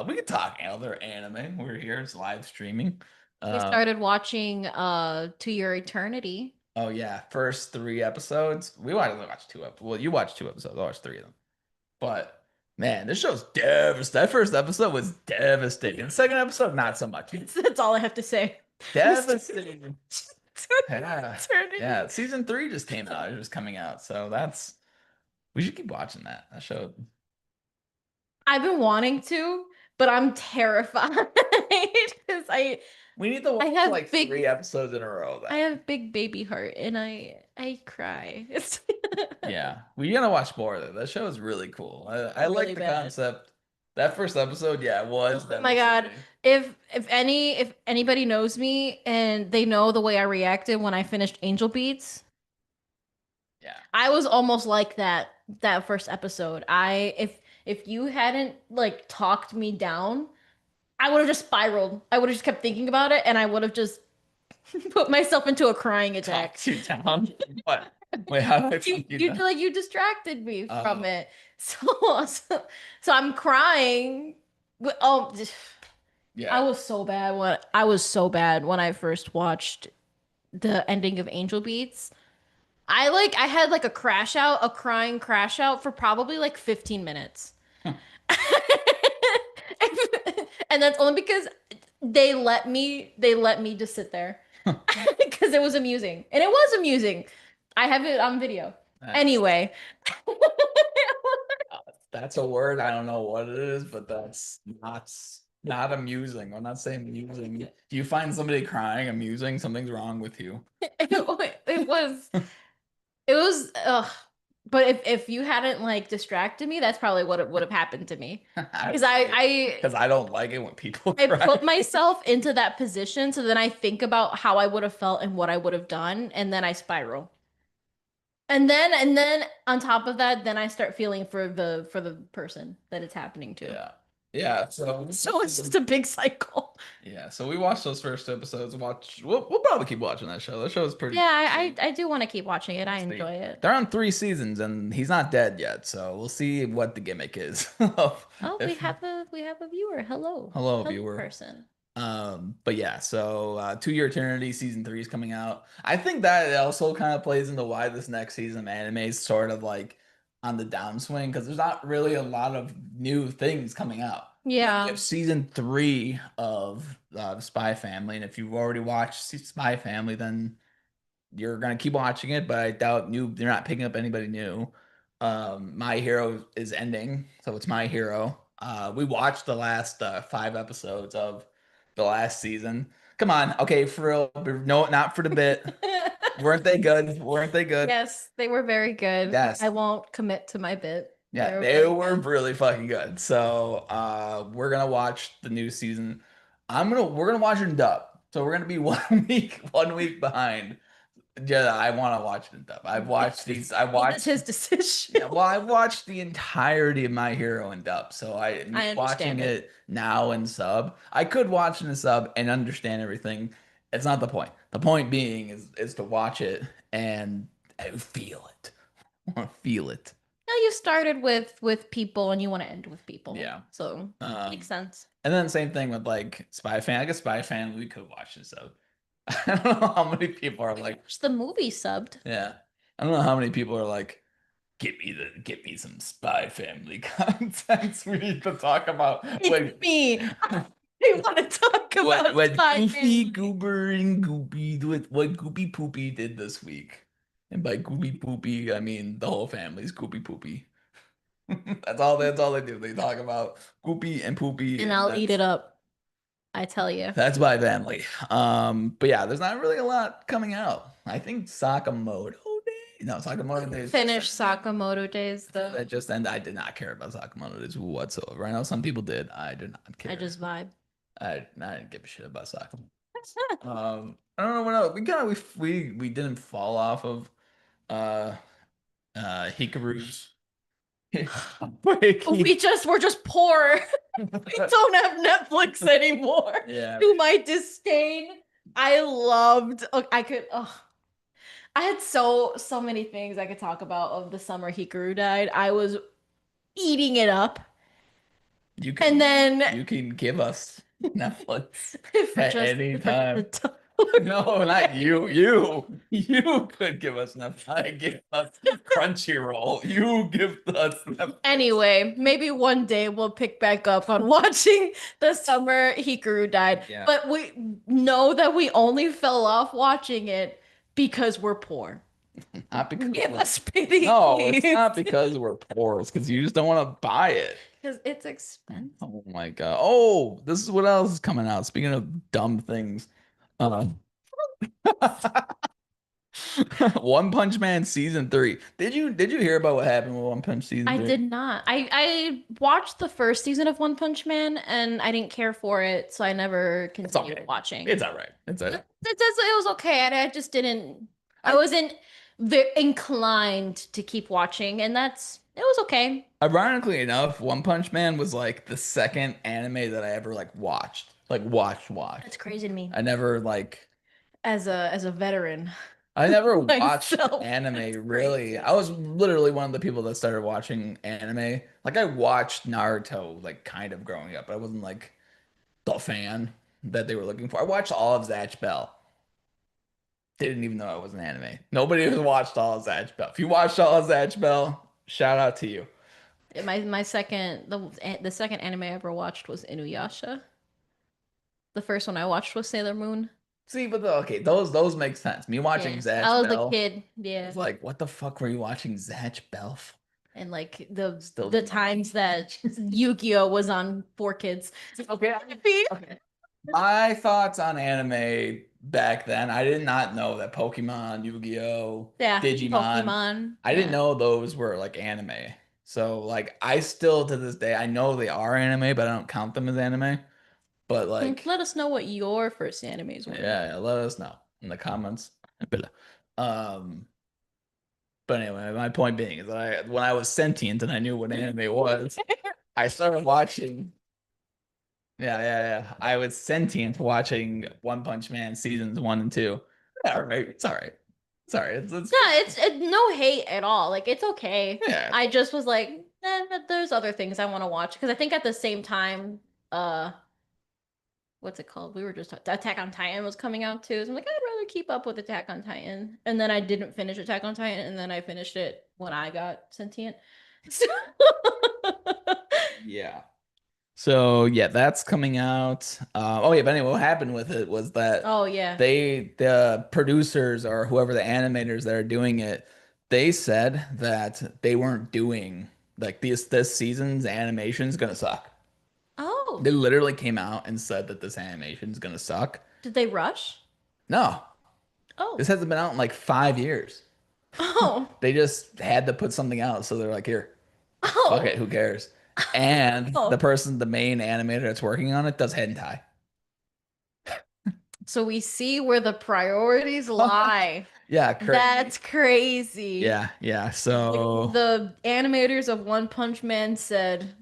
We could talk other anime. We're here, it's live streaming. We Uh, started watching To Your Eternity. oh yeah, first 3 episodes. We wanted to watch 2 episodes. Well, you watched 2 episodes. I watched 3 of them. But man, this show's devastating. That first episode was devastating. The second episode, not so much. That's all I have to say. Devastating. Yeah. Eternity. Yeah. Season 3 just came out. It was coming out. So we should keep watching that. That show. I've been wanting to, but I'm terrified because We need to I watch have like big 3 episodes in a row I then. have big baby heart and I cry. It's Yeah. We gotta watch more of it. That show is really cool. I like really the bad. concept. That first episode, yeah, it was Oh my God. devastating. If anybody knows me and they know the way I reacted when I finished Angel Beats, Yeah. I was almost like that first episode. If you hadn't like talked me down, I would have just spiraled. I would have just kept thinking about it and I would have just put myself into a crying attack. Talked you down. What? Wait, how did I talk you down? You distracted me from Oh, it. So, so I'm crying. Oh, yeah. I was so bad when I first watched the ending of Angel Beats. I had like a crash out, a crying crash out for probably like 15 minutes. And that's only because they let me just sit there because it was amusing. And it was amusing. I have it on video. That's Anyway, that's a word. I don't know what it is, but that's not amusing. I'm not saying amusing. If you find somebody crying amusing, something's wrong with you. it was it was ugh. But if you hadn't like distracted me, that's probably what it would have happened to me. Because Because I don't like it when people I cry. put myself into that position, so then I think about how I would have felt and what I would have done, and then I spiral. And then on top of that, then I start feeling for the person that it's happening to. Yeah. Yeah. So it's just a big cycle. yeah. So we watched those first 2 episodes. We'll probably keep watching that show. That show is pretty. Yeah, I do want to keep watching it. I See. enjoy it. They're on 3 seasons and he's not dead yet, so we'll see what the gimmick is. Oh, If we have a viewer. Hello. hello Hello, viewer. person. But yeah, so To Your Eternity season 3 is coming out. I think that also kind of plays into why this next season of anime is sort of like on the downswing because there's not really a lot of new things coming out. You Yeah. have season 3 of Spy Family, and if you've already watched Spy Family, then you're gonna keep watching it, but I doubt you're not picking up anybody new. My Hero is ending, so it's My Hero. We watched the last 5 episodes of the last season. Come on, okay, for real. No, not for the bit. Weren't they good? Weren't they good? Yes, they were very good. Yes. I won't commit to my bit. Yeah, They were they very were good. really fucking good. So we're gonna watch the new season. We're gonna watch it in dub. So we're gonna be 1 week behind. Yeah, I want to watch it in dub. I've watched these. I That's watched. his decision. Yeah, well, I've watched the entirety of My Hero in dub. So me I watching understand it. it now in sub. I could watch in a sub and understand everything. It's not the point. The point being is to watch it and feel it. I want to feel it. Now you started with people and you want to end with people. Yeah. So makes Um, sense. and then same thing with like Spy Fan. I guess Spy Fan we could watch in sub. I don't know how many people are like, Watch the movie subbed. yeah. I don't know how many people are like. Give me some Spy Family content. We need to talk about It's me. I want to talk about what Spy Goofy, Family. Goober, and Goopy what Goopy Poopy did this week. And by Goopy Poopy, I mean the whole family's Goopy Poopy. That's all they do. They talk about Goopy and Poopy, And and I'll eat it up. I tell you. that's my family. But yeah, there's not really a lot coming out. I think Sakamoto Day. No, Sakamoto Day is just Finish Sakamoto days though. that just ended. I did not care about Sakamoto Days whatsoever. I know some people did. I did not I care. just vibe. I didn't give a shit about Sakamoto. I don't know what else. We kind of we didn't fall off of uh Hikaru's breaking. We're just poor. We don't have Netflix anymore. Yeah. To my disdain. I loved I could I had so many things I could talk about of the summer Hikaru died. I was eating it up. And then You can give us Netflix for at just any for the time. dollar. No, not you. You could give us Netflix. Give us Crunchyroll. You give us Netflix. Anyway, maybe one day we'll pick back up on watching the summer Hikaru died. Yeah. But we know that we only fell off watching it because we're poor. Not because Give us pity, no, it's please. not because we're poor. It's because you just don't want to buy it. Because it's expensive. Oh my God. Oh, this is what else is coming out. Speaking of dumb things. Uh, One Punch Man season 3. Did you hear about what happened with One Punch season I 3? did not. I watched the first season of One Punch Man and I didn't care for it, so I never It's continued okay. watching. It's all right. It's all right. It was okay. I just didn't. I I wasn't inclined to keep watching, and it was okay. Ironically enough, One Punch Man was like the second anime that I ever like watched. Like watched. That's crazy to me I never like as a veteran I never watched myself. That's anime really. crazy. I was literally one of the people that started watching anime. Like I watched Naruto like kind of growing up, but I wasn't like the fan that they were looking for. I watched all of Zatch Bell. Didn't even know it was an anime. Nobody has watched all of Zatch Bell. If you watched all of Zatch Bell, shout out to you. My second the second anime I ever watched was Inuyasha. The first one I watched was Sailor Moon. See, but okay, those make sense. Me watching Yeah, I Zatch was a Bell kid. Yeah, was like, what the fuck were you watching Zatch Bell for? and like Still the times that Yu-Gi-Oh was on 4 Kids. okay. Okay. My thoughts on anime back then, I did not know that Pokemon, Yu-Gi-Oh, Yeah, Digimon, Pokemon. I didn't Yeah. know those were like anime. So like I still to this day, I know they are anime, but I don't count them as anime. But like, Let us know what your first animes were. yeah, let us know in the comments. Um, but anyway, my point being is that when I was sentient and I knew what anime was, I started watching. Yeah. I was sentient watching One Punch Man seasons 1 and 2. Yeah, all right. It's all right. Sorry. It's No, it's no hate at all. Like it's okay. yeah. I just was like, but there's other things I want to watch because I think at the same time, uh, what's it called? We were just Attack on Titan was coming out too. So I'm like, I'd rather keep up with Attack on Titan. And then I didn't finish Attack on Titan, and then I finished it when I got sentient. Yeah. So yeah, that's coming out. Oh yeah, but anyway, what happened with it was that Oh yeah. the producers or whoever the animators that are doing it, they said that they weren't doing like this season's animation is gonna suck. Oh, They literally came out and said that this animation is gonna suck. did they rush? No, this Oh. hasn't been out in like 5 years. Oh. They just had to put something out, so they're like, here, fuck it, Oh. who cares? And Oh. the main animator that's working on it does hentai. So we see where the priorities lie. Yeah, That's crazy. yeah. Like So the animators of One Punch Man said,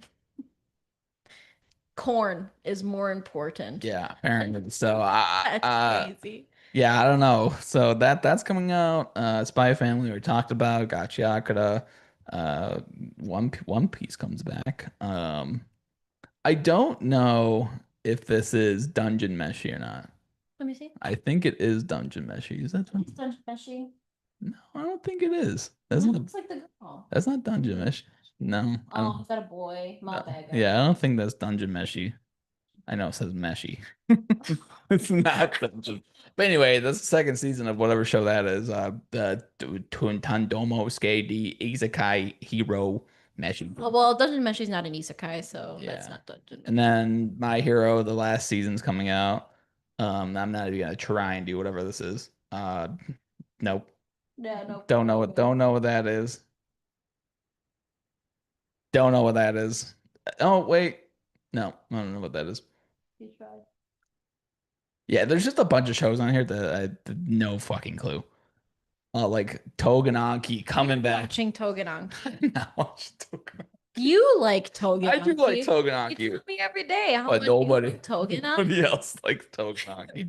corn is more important. yeah, apparently. So That's crazy. yeah, I don't know. So that's coming out. Spy Family we talked about. GACHIAKUTA. Uh, One Piece comes back. I don't know if this is Dungeon Meshi or not. Let me see. I think it is Dungeon Meshi. Is that It's Dungeon Meshi. No, I don't think it is. It looks like the girl. That's not Dungeon Mesh. No, I Oh, don't. is that a boy? My No. bad, guys. Yeah, I don't think that's Dungeon Meshy. I know it says Meshy. It's not Dungeon. But anyway, that's the second season of whatever show that is. The Tuntandomo Ske di Isekai Hero Meshi. Well, Dungeon Meshi's not an isekai, so that's Yeah. not Dungeon And Meshi. then My Hero, the last season's coming out. I'm not even gonna try and do whatever this is. Nope. Yeah, no, Don't know all what good. don't know what that is. Don't know what that is. Oh, wait. No, I don't know what that is. You tried. Yeah, there's just a bunch of shows on here that I had no fucking clue. Like Toganaki coming back. Watching Togenanki. I'm not watching Toganaki. You like I do like Togenanki. You Toganaki, tell me every day how but much you nobody, like Togenanki. nobody else likes Toganaki.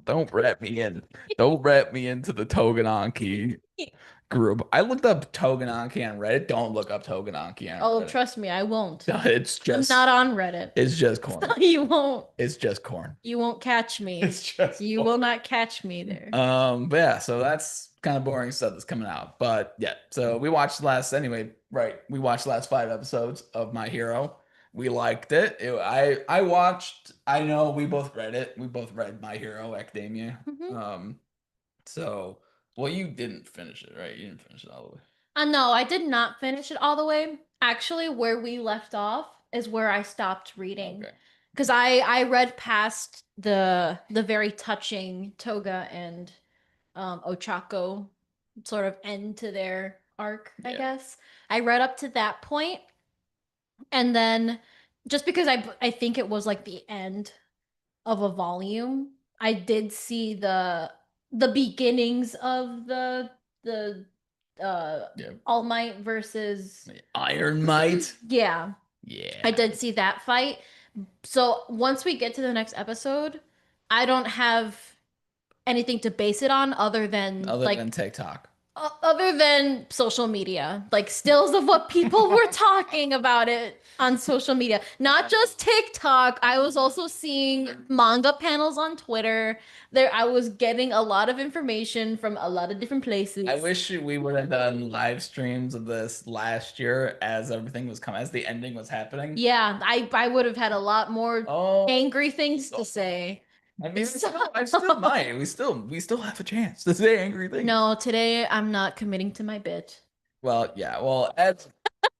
Don't wrap me in. Don't wrap me into the Toganaki group. I looked up Toganaki on Reddit. Don't look up Toganaki on Oh, Reddit. trust me, I won't. It's I'm just not on Reddit. it's just corn. You won't. It's just corn. You won't catch me. It's just You corn. will not catch me there. But yeah, so that's kind of boring stuff that's coming out. But yeah, so we watched anyway, right? We watched the last 5 episodes of My Hero. We liked it. I watched, I know we both read it. We both read My Hero Academia. Mhm. So well, you didn't finish it, right? You didn't finish it all the way. No, I did not finish it all the way. Actually, where we left off is where I stopped reading. Okay. Because I read past the very touching Toga and Ochako sort of end to their arc, I Yeah. guess. I read up to that point, and then just because I think it was like the end of a volume, I did see the beginnings of the Yeah. All Might versus Iron Might. yeah. I Yeah. did see that fight. So once we get to the next episode, I don't have anything to base it on other than Other than TikTok. other than social media, like stills of what people were talking about it on social media. Not just TikTok. I was also seeing manga panels on Twitter. There, I was getting a lot of information from a lot of different places. I wish we would have done live streams of this last year as everything was coming, as the ending was happening. Yeah, I would have had a lot more Oh, angry things to say. I mean, I still might. We still have a chance to say angry things. No, today I'm not committing to my bit. Well, yeah. Well, as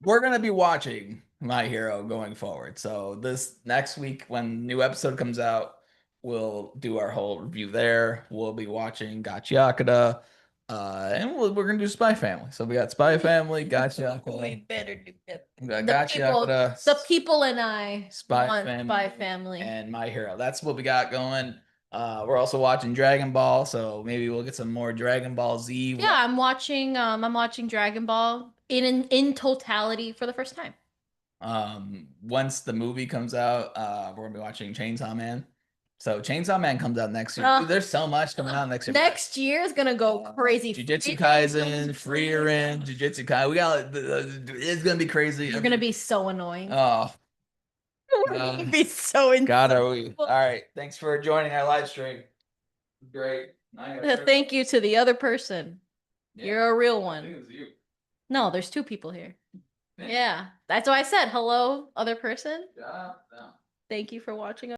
we're gonna be watching My Hero going forward. So this next week, when new episode comes out, we'll do our whole review there. We'll be watching GACHIAKUTA, and we're gonna do Spy Family. So we got Spy Family, GACHIAKUTA, We better do that. we got The people and I Spy want Family, Spy Family. and My Hero. That's what we got going. We're also watching Dragon Ball, so maybe we'll get some more Dragon Ball Z. Yeah, I'm watching Dragon Ball in totality for the first time. Once the movie comes out, we're gonna be watching Chainsaw Man. So Chainsaw Man comes out next year. Dude, there's so much coming out next year. Next year is gonna go crazy. Jujutsu Kaisen, Frieren, Jujutsu Kaisen. We got it's gonna be crazy. You're gonna be so annoying. Oh, We're gonna be so insane. God, are we? All right. Thanks for joining our live stream. Great. Thank you to the other person. Yeah. You're a real I think one. it was you. No, there's two people here. Yeah. Yeah, that's why I said hello, other person. Yeah. Thank you for watching.